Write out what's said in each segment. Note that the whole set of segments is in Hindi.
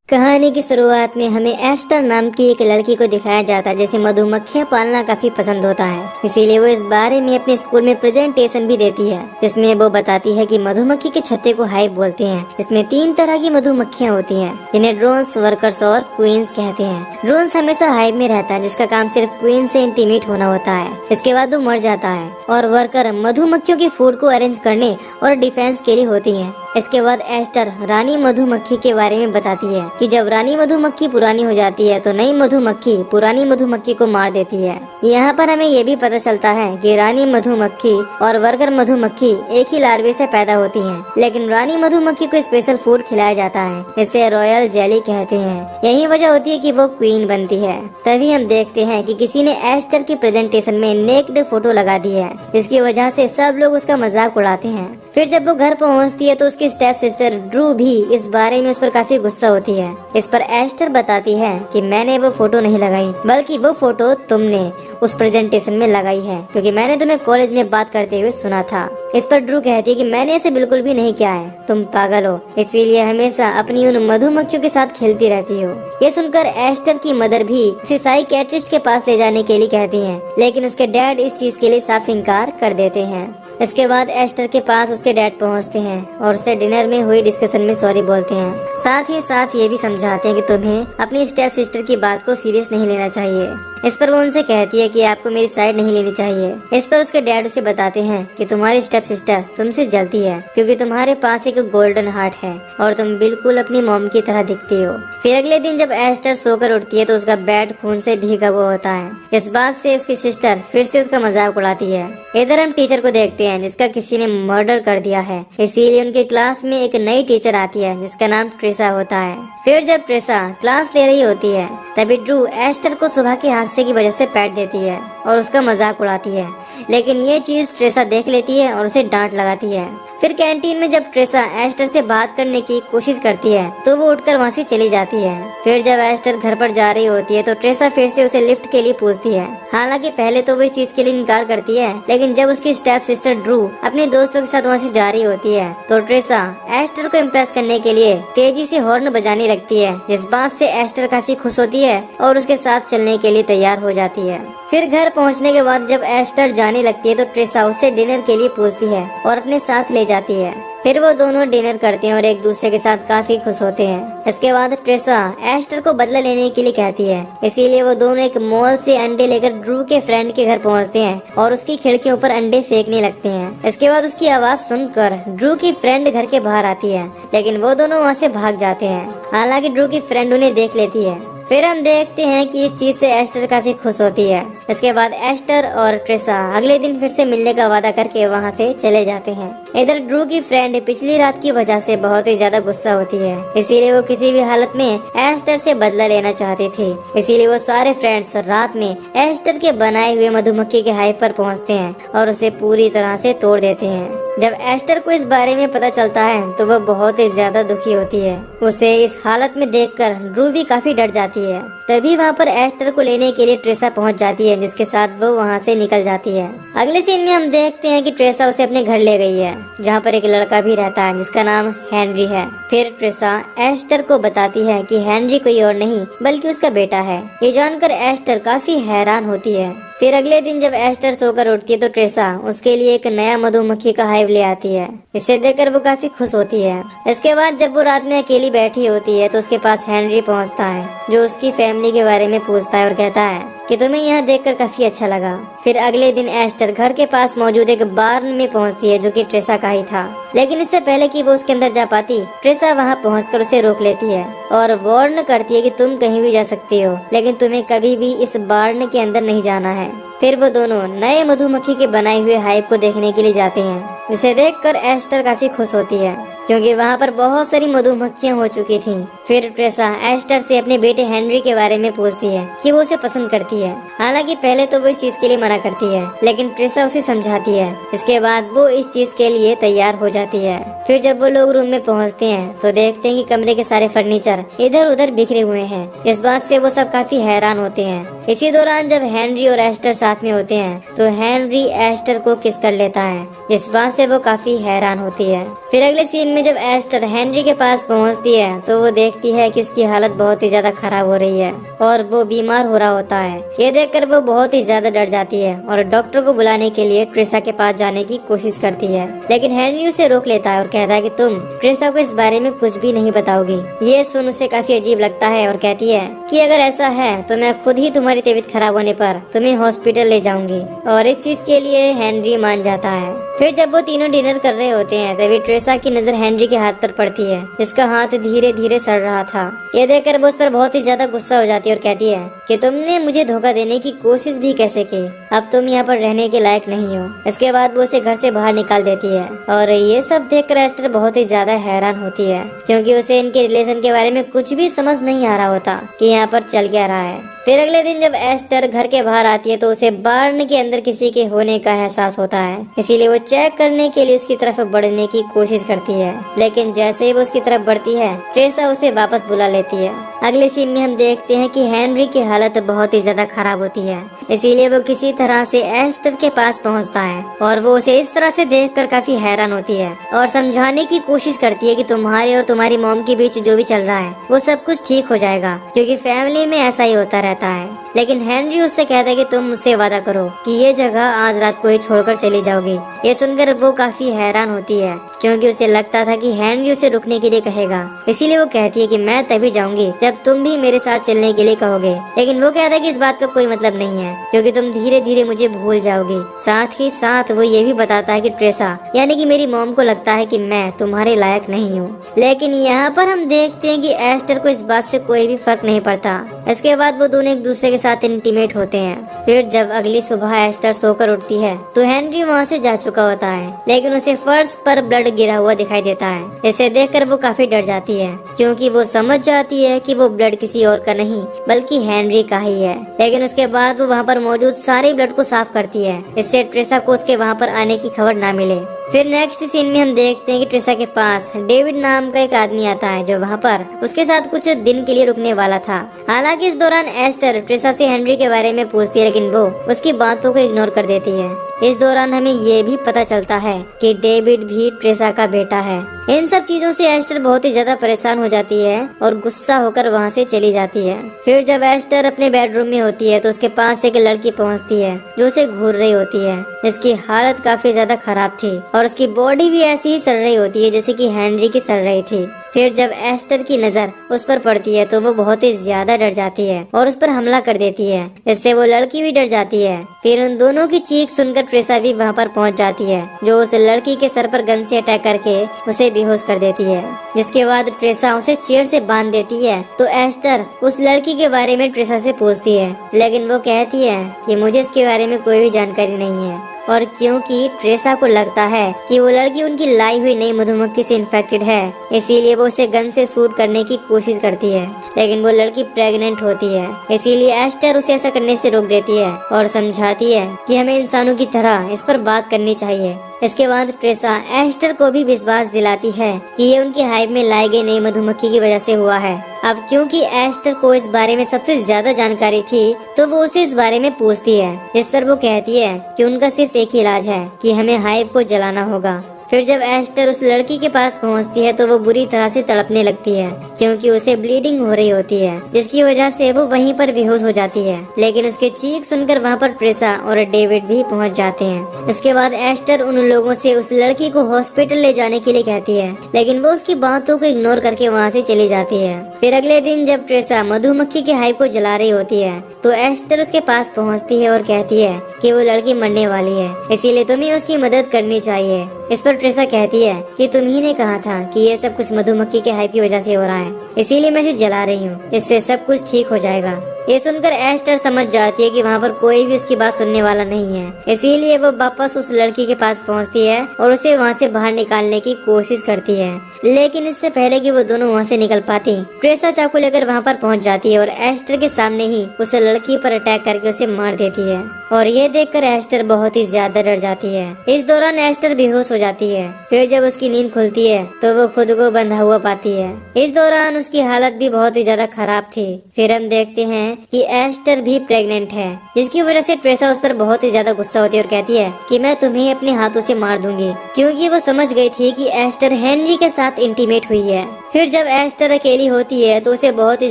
कहानी की शुरुआत में हमें एस्टर नाम की एक लड़की को दिखाया जाता है जिसे मधुमक्खियां पालना काफी पसंद होता है। इसीलिए वो इस बारे में अपने स्कूल में प्रेजेंटेशन भी देती है, जिसमें वो बताती है कि मधुमक्खी के छत्ते को हाइव बोलते हैं। इसमें 3 तरह की मधुमक्खियां होती हैं, जिन्हें ड्रोन्स, वर्कर्स और क्वींस कहते हैं। ड्रोन्स हमेशा हाइव में रहता है, जिसका काम सिर्फ क्वीन से इंटीमेट होना होता है। इसके बाद वो मर जाता है। और वर्कर मधुमक्खियों की फूड को अरेंज करने और डिफेंस के लिए होती है। इसके बाद एस्टर रानी मधुमक्खी के बारे में बताती है कि जब रानी मधुमक्खी पुरानी हो जाती है तो नई मधुमक्खी पुरानी मधुमक्खी को मार देती है। यहाँ पर हमें ये भी पता चलता है कि रानी मधुमक्खी और वर्कर मधुमक्खी एक ही लार्वे से पैदा होती हैं, लेकिन रानी मधुमक्खी को स्पेशल फूड खिलाया जाता है। इसे रॉयल जेली कहते हैं। यही वजह होती है कि वो क्वीन बनती है। तभी हम देखते हैं कि किसी ने एस्टर की प्रेजेंटेशन में नेक्ड फोटो लगा दी है, जिसकी वजह से सब लोग उसका मजाक उड़ाते हैं। फिर जब वो घर पहुँचती है तो उसकी स्टेप सिस्टर ड्रू भी इस बारे में उस पर काफी गुस्सा होती है। इस पर एस्टर बताती है कि मैंने वो फोटो नहीं लगाई, बल्कि वो फोटो तुमने उस प्रेजेंटेशन में लगाई है, क्योंकि मैंने तुम्हें कॉलेज में बात करते हुए सुना था। इस पर ड्रू कहती है कि मैंने ऐसे बिल्कुल भी नहीं किया है, तुम पागल हो, इसीलिए हमेशा अपनी उन मधुमक्खियों के साथ खेलती रहती हो। ये सुनकर एस्टर की मदर भी उसे साइकियाट्रिस्ट के पास ले जाने के लिए कहती है, लेकिन उसके डैड इस चीज के लिए साफ इनकार कर देते हैं। इसके बाद एस्टर के पास उसके डैड पहुंचते हैं और उसे डिनर में हुई डिस्कशन में सॉरी बोलते हैं। साथ ही साथ ये भी समझाते हैं कि तुम्हें अपनी स्टेप सिस्टर की बात को सीरियस नहीं लेना चाहिए। इस पर वो उनसे कहती है कि आपको मेरी साइड नहीं लेनी चाहिए। इस पर उसके डैड उसे बताते हैं कि तुम्हारी स्टेप सिस्टर तुमसे जलती है, क्योंकि तुम्हारे पास एक गोल्डन हार्ट है और तुम बिल्कुल अपनी मॉम की तरह दिखती हो। फिर अगले दिन जब एस्टर सोकर उठती है तो उसका बेड खून से भीगा हुआ होता है। इस बात से उसकी सिस्टर फिर से उसका मजाक उड़ाती है। इधर हम टीचर को देखते हैं जिसका किसी ने मर्डर कर दिया है। इसीलिए उनके क्लास में एक नई टीचर आती है जिसका नाम ट्रेसा होता है। फिर जब ट्रेसा क्लास ले रही होती है तभी ड्रू एस्टर को सुबह के हादसे की वजह से पैट देती है और उसका मजाक उड़ाती है, लेकिन ये चीज ट्रेसा देख लेती है और उसे डांट लगाती है। फिर कैंटीन में जब ट्रेसा एस्टर से बात करने की कोशिश करती है तो वो उठकर वहाँ से चली जाती है। फिर जब एस्टर घर पर जा रही होती है तो ट्रेसा फिर से उसे लिफ्ट के लिए पूछती है। हालांकि पहले तो वो इस चीज के लिए इनकार करती है, लेकिन जब उसकी स्टेप सिस्टर ड्रू अपने दोस्तों के साथ वहाँ से जा रही होती है तो ट्रेसा एस्टर को इम्प्रेस करने के लिए तेजी से हॉर्न बजाने लगती है, जिस बात से एस्टर काफी खुश होती है और उसके साथ चलने के लिए तैयार हो जाती है। फिर घर पहुंचने के बाद जब एस्टर जाने लगती है तो ट्रेसा उससे डिनर के लिए पूछती है और अपने साथ ले जाती है। फिर वो दोनों डिनर करते हैं और एक दूसरे के साथ काफी खुश होते हैं। इसके बाद ट्रेसा एस्टर को बदला लेने के लिए कहती है, इसीलिए वो दोनों एक मॉल से अंडे लेकर ड्रू के फ्रेंड के घर पहुंचते हैं और उसकी खिड़कियों पर अंडे फेंकने लगते हैं। इसके बाद उसकी आवाज सुनकर ड्रू की फ्रेंड घर के बाहर आती है, लेकिन वो दोनों वहाँ से भाग जाते हैं। हालांकि ड्रू की फ्रेंड उन्हें देख लेती है। फिर हम देखते हैं कि इस चीज से एस्टर काफी खुश होती है। इसके बाद एस्टर और ट्रेसा अगले दिन फिर से मिलने का वादा करके वहाँ से चले जाते हैं। इधर ड्रू की फ्रेंड पिछली रात की वजह से बहुत ही ज्यादा गुस्सा होती है, इसीलिए वो किसी भी हालत में एस्टर से बदला लेना चाहती थी। इसीलिए वो सारे फ्रेंड्स रात में एस्टर के बनाए हुए मधुमक्खी के हाइव पर पहुँचते हैं और उसे पूरी तरह से तोड़ देते हैं। जब एस्टर को इस बारे में पता चलता है तो वह बहुत ही ज्यादा दुखी होती है। उसे इस हालत में देखकर ड्रू भी काफी डर जाती है। तभी वहाँ पर एस्टर को लेने के लिए ट्रेसा पहुँच जाती है, जिसके साथ वो वहाँ से निकल जाती है। अगले सीन में हम देखते हैं कि ट्रेसा उसे अपने घर ले गई है, जहाँ पर एक लड़का भी रहता है जिसका नाम हेनरी है। फिर ट्रेसा एस्टर को बताती है कि हेनरी कोई और नहीं बल्कि उसका बेटा है। ये जानकर एस्टर काफी हैरान होती है। फिर अगले दिन जब एस्टर सोकर उठती है तो ट्रेसा उसके लिए एक नया मधुमक्खी का हाइव ले आती है। इसे देखकर वो काफी खुश होती है। इसके बाद जब वो रात में अकेली बैठी होती है तो उसके पास हेनरी पहुंचता है, जो उसकी फैमिली के बारे में पूछता है और कहता है कि तुम्हें यहाँ देखकर काफी अच्छा लगा। फिर अगले दिन एस्टर घर के पास मौजूद एक बार्न में पहुँचती है, जो कि ट्रेसा का ही था। लेकिन इससे पहले कि वो उसके अंदर जा पाती, ट्रेसा वहाँ पहुँचकर उसे रोक लेती है और वार्न करती है कि तुम कहीं भी जा सकती हो, लेकिन तुम्हें कभी भी इस बार्न के अंदर नहीं जाना है। फिर वो दोनों नए मधुमक्खी के बनाए हुए हाइव को देखने के लिए जाते हैं, जिसे देखकर एस्टर काफी खुश होती है, क्योंकि वहाँ पर बहुत सारी मधुमक्खियाँ हो चुकी थीं। फिर ट्रेसा एस्टर से अपने बेटे हेनरी के बारे में पूछती है कि वो उसे पसंद करती है। हालांकि पहले तो वो इस चीज के लिए मना करती है, लेकिन ट्रेसा उसे समझाती है। इसके बाद वो इस चीज के लिए तैयार हो जाती है। फिर जब वो लोग रूम में पहुँचते हैं तो देखते हैं कि कमरे के सारे फर्नीचर इधर उधर बिखरे हुए हैं। इस बात से वो सब काफी हैरान होते हैं। इसी दौरान जब हेनरी और एस्टर साथ में होते हैं तो हेनरी एस्टर को किस कर लेता है, इस बात से वो काफी हैरान होती है। फिर अगले सीन में जब एस्टर हेनरी के पास पहुंचती है तो वो देख देखती है कि उसकी हालत बहुत ही ज्यादा खराब हो रही है और वो बीमार हो रहा होता है। ये देखकर वो बहुत ही ज्यादा डर जाती है और डॉक्टर को बुलाने के लिए ट्रेसा के पास जाने की कोशिश करती है, लेकिन हेनरी उसे रोक लेता है और कहता है कि तुम ट्रेसा को इस बारे में कुछ भी नहीं बताओगी। ये सुन उसे काफी अजीब लगता है और कहती है कि अगर ऐसा है तो मैं खुद ही तुम्हारी तबीयत खराब होने पर तुम्हें हॉस्पिटल ले जाऊंगी, और इस चीज के लिए हेनरी मान जाता है। फिर जब वो तीनों डिनर कर रहे होते हैं तभी ट्रेसा की नजर हेनरी के हाथ पर पड़ती है, जिसका हाथ धीरे धीरे सड़ रहा था। ये देखकर वो उस पर बहुत ही ज्यादा गुस्सा हो जाती है और कहती है कि तुमने मुझे धोखा देने की कोशिश भी कैसे की, अब तुम यहाँ पर रहने के लायक नहीं हो। इसके बाद वो उसे घर से बाहर निकाल देती है और ये सब देखकर एस्टर बहुत ही ज्यादा हैरान होती है, क्योंकि उसे इनके रिलेशन के बारे में कुछ भी समझ नहीं आ रहा होता कि यहाँ पर चल क्या रहा है। फिर अगले दिन जब एस्टर घर के बाहर आती है तो उसे बार्न के अंदर किसी के होने का एहसास होता है, इसीलिए वो चेक करने के लिए उसकी तरफ बढ़ने की कोशिश करती है, लेकिन जैसे ही वो उसकी तरफ बढ़ती है ट्रेसा उसे वापस बुला लेती है। अगले सीन में हम देखते हैं कि हेनरी की हालत बहुत ही ज्यादा खराब होती है, इसीलिए वो किसी तरह से एस्टर के पास पहुंचता है और वो उसे इस तरह से देखकर काफी हैरान होती है और समझाने की कोशिश करती है कि तुम्हारे और तुम्हारी मॉम के बीच जो भी चल रहा है वो सब कुछ ठीक हो जाएगा, क्योंकि फैमिली में ऐसा ही होता रहता है। लेकिन हेनरी उससे कहता है कि तुम मुझसे वादा करो कि ये जगह आज रात को ही छोड़कर चली जाओगी। ये सुनकर वो काफी हैरान होती है, क्योंकि उसे लगता था कि हेनरी उसे रुकने के लिए कहेगा, इसीलिए वो कहती है कि मैं तभी जाऊंगी जब तुम भी मेरे साथ चलने के लिए कहोगे। लेकिन वो कहता है कि इस बात का कोई मतलब नहीं है, क्योंकि तुम धीरे धीरे मुझे भूल जाओगी। साथ ही साथ वो ये भी बताता है कि ट्रेसा यानी कि मेरी मॉम को लगता है कि मैं तुम्हारे लायक नहीं हूँ। लेकिन यहाँ पर हम देखते हैं कि एस्टर को इस बात से कोई भी फर्क नहीं पड़ता। इसके बाद वो दोनों एक दूसरे के साथ इंटीमेट होते हैं। फिर जब अगली सुबह एस्टर सोकर उठती है तो हेनरी वहाँ से जा चुका होता है, लेकिन उसे फर्श पर ब्लड गिरा हुआ दिखाई देता है। इसे देखकर वो काफी डर जाती है, क्योंकि वो समझ जाती है कि वो ब्लड किसी और का नहीं बल्कि हेनरी का ही है। लेकिन उसके बाद वो वहाँ पर मौजूद सारे ब्लड को साफ करती है, इससे ट्रेसा को उसके वहाँ पर आने की खबर ना मिले। फिर नेक्स्ट सीन में हम देखते हैं कि ट्रेसा के पास डेविड नाम का एक आदमी आता है, जो वहाँ पर उसके साथ कुछ दिन के लिए रुकने वाला था। हालांकि इस दौरान एस्टर ट्रेसा से हेनरी के बारे में पूछती है, लेकिन वो उसकी बातों को इग्नोर कर देती है। इस दौरान हमें ये भी पता चलता है कि डेविड भी ट्रेसा का बेटा है। इन सब चीजों से एस्टर बहुत ही ज्यादा परेशान हो जाती है और गुस्सा होकर वहाँ से चली जाती है। फिर जब एस्टर अपने बेडरूम में होती है तो उसके पास एक लड़की पहुँचती है जो उसे घूर रही होती है, जिसकी हालत काफी ज्यादा खराब थी और उसकी बॉडी भी ऐसी ही सड़ रही होती है जैसे कि हेनरी की सड़ रही थी। फिर जब एस्टर की नजर उस पर पड़ती है तो वो बहुत ही ज्यादा डर जाती है और उस पर हमला कर देती है, इससे वो लड़की भी डर जाती है। फिर उन दोनों की चीख सुनकर ट्रेसा भी वहाँ पर पहुँच जाती है, जो उस लड़की के सर पर गन से अटैक करके उसे बेहोश कर देती है। जिसके बाद ट्रेसा उसे चेयर से बांध देती है तो एस्टर उस लड़की के बारे में ट्रेसा से पूछती है, लेकिन वो कहती है कि मुझे इसके बारे में कोई भी जानकारी नहीं है। और क्योंकि ट्रेसा को लगता है कि वो लड़की उनकी लाई हुई नई मधुमक्खी से इन्फेक्टेड है, इसीलिए वो उसे गन से शूट करने की कोशिश करती है, लेकिन वो लड़की प्रेग्नेंट होती है। इसीलिए एस्टर उसे ऐसा करने से रोक देती है और समझाती है कि हमें इंसानों की तरह इस पर बात करनी चाहिए। इसके बाद ट्रेसा एस्टर को भी विश्वास दिलाती है कि ये उनके हाइव में लाई गई नई मधुमक्खी की वजह से हुआ है। अब क्योंकि एस्टर को इस बारे में सबसे ज्यादा जानकारी थी तो वो उसे इस बारे में पूछती है, जिस पर वो कहती है कि उनका सिर्फ एक ही इलाज है कि हमें हाइव को जलाना होगा। फिर जब एस्टर उस लड़की के पास पहुंचती है तो वो बुरी तरह से तड़पने लगती है, क्योंकि उसे ब्लीडिंग हो रही होती है, जिसकी वजह से वो वहीं पर बेहोश हो जाती है। लेकिन उसके चीख सुनकर वहाँ पर ट्रेसा और डेविड भी पहुँच जाते हैं। इसके बाद एस्टर उन लोगों से उस लड़की को हॉस्पिटल ले जाने के लिए कहती है, लेकिन वो उसकी बातों को इग्नोर करके वहाँ से चली जाती है। फिर अगले दिन जब ट्रेसा मधुमक्खी के हाइव को जला रही होती है तो एस्टर उसके पास पहुँचती है और कहती है कि वो लड़की मरने वाली है, इसीलिए तुम्हें उसकी मदद करनी चाहिए। इस पर ट्रेसा कहती है कि तुम ही ने कहा था कि ये सब कुछ मधुमक्खी के हाइव की वजह से हो रहा है, इसीलिए मैं इसे जला रही हूँ, इससे सब कुछ ठीक हो जाएगा। ये सुनकर एस्टर समझ जाती है कि वहाँ पर कोई भी उसकी बात सुनने वाला नहीं है, इसीलिए वो वापस उस लड़की के पास पहुँचती है और उसे वहाँ से बाहर निकालने की कोशिश करती है। लेकिन इससे पहले कि वो दोनों वहाँ से निकल पाती, ट्रेसा चाकू लेकर वहाँ पर पहुँच जाती है और एस्टर के सामने ही उस लड़की पर अटैक करके उसे मार देती है। और ये देखकर एस्टर बहुत ही ज्यादा डर जाती है। इस दौरान एस्टर बेहोश हो जाती है। फिर जब उसकी नींद खुलती है तो वो खुद को बंधा हुआ पाती है। इस दौरान उसकी हालत भी बहुत ही ज्यादा खराब थी। फिर हम देखते हैं कि एस्टर भी प्रेग्नेंट है, जिसकी वजह से ट्रेसा उस पर बहुत ही ज्यादा गुस्सा होती है और कहती है कि मैं तुम्हें अपने हाथों से मार दूंगी, क्योंकि वो समझ गई थी कि एस्टर हेनरी के साथ इंटीमेट हुई है। फिर जब एस्टर अकेली होती है तो उसे बहुत ही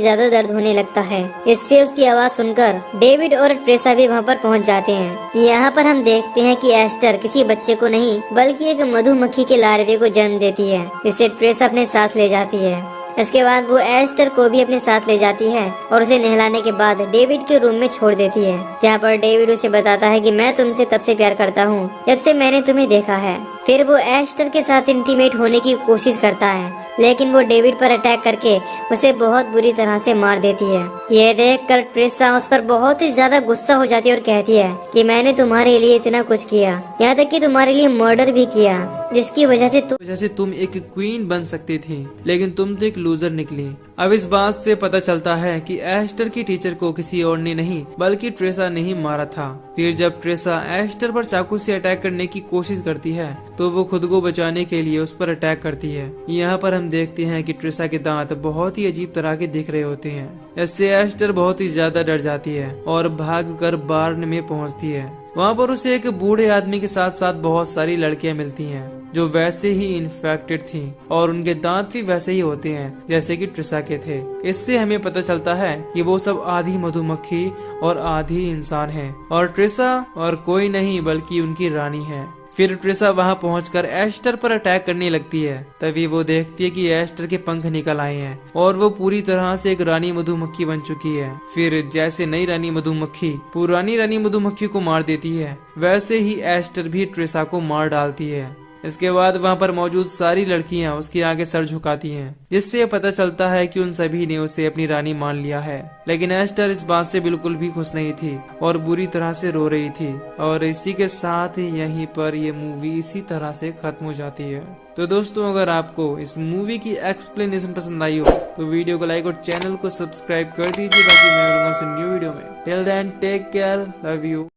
ज्यादा दर्द होने लगता है। इससे उसकी आवाज सुनकर डेविड और ट्रेसा भी वहाँ पर पहुँच जाते हैं। यहाँ पर हम देखते हैं कि एस्टर किसी बच्चे को नहीं बल्कि एक मधुमक्खी के लार्वे को जन्म देती है, जिसे ट्रेसा अपने साथ ले जाती है। इसके बाद वो एस्टर को भी अपने साथ ले जाती है और उसे नहलाने के बाद डेविड के रूम में छोड़ देती है, जहाँ पर डेविड उसे बताता है कि मैं तुमसे तब से प्यार करता हूँ जब से मैंने तुम्हें देखा है। फिर वो एस्टर के साथ इंटीमेट होने की कोशिश करता है, लेकिन वो डेविड पर अटैक करके उसे बहुत बुरी तरह से मार देती है। ये देखकर ट्रेसा उस पर बहुत ही ज्यादा गुस्सा हो जाती है और कहती है कि मैंने तुम्हारे लिए इतना कुछ किया, यहाँ तक कि तुम्हारे लिए मर्डर भी किया, जिसकी वजह से तुम एक क्वीन बन सकती थी, लेकिन तुम तो एक लूजर निकली। अब इस बात से पता चलता है कि एस्टर की टीचर को किसी और ने नहीं बल्कि ट्रेसा ने ही मारा था। फिर जब ट्रेसा एस्टर पर चाकू से अटैक करने की कोशिश करती है तो वो खुद को बचाने के लिए उस पर अटैक करती है। यहाँ पर हम देखते हैं कि ट्रेसा के दांत बहुत ही अजीब तरह के दिख रहे होते हैं। इससे एस्टर बहुत ही ज्यादा डर जाती है और भागकर बार्न में पहुँचती है। वहाँ पर उसे एक बूढ़े आदमी के साथ साथ बहुत सारी लड़कियां मिलती हैं जो वैसे ही इन्फेक्टेड थीं और उनके दांत भी वैसे ही होते हैं जैसे कि ट्रेसा के थे। इससे हमें पता चलता है कि वो सब आधी मधुमक्खी और आधी इंसान हैं और ट्रेसा और कोई नहीं बल्कि उनकी रानी है। फिर ट्रेसा वहां पहुंचकर एस्टर पर अटैक करने लगती है। तभी वो देखती है कि एस्टर के पंख निकल आए हैं और वो पूरी तरह से एक रानी मधुमक्खी बन चुकी है। फिर जैसे नई रानी मधुमक्खी पुरानी रानी मधुमक्खी को मार देती है, वैसे ही एस्टर भी ट्रेसा को मार डालती है। इसके बाद वहाँ पर मौजूद सारी लड़कियां उसके आगे सर झुकाती हैं, जिससे पता चलता है कि उन सभी ने उसे अपनी रानी मान लिया है। लेकिन एस्टर इस बात से बिल्कुल भी खुश नहीं थी और बुरी तरह से रो रही थी। और इसी के साथ ही यहीं पर ये मूवी इसी तरह से खत्म हो जाती है। तो दोस्तों, अगर आपको इस मूवी की एक्सप्लेनेशन पसंद आई हो तो वीडियो को लाइक और चैनल को सब्सक्राइब कर दीजिए ताकि मैं मिलूंगा न्यू वीडियो में। Till then take care, love you.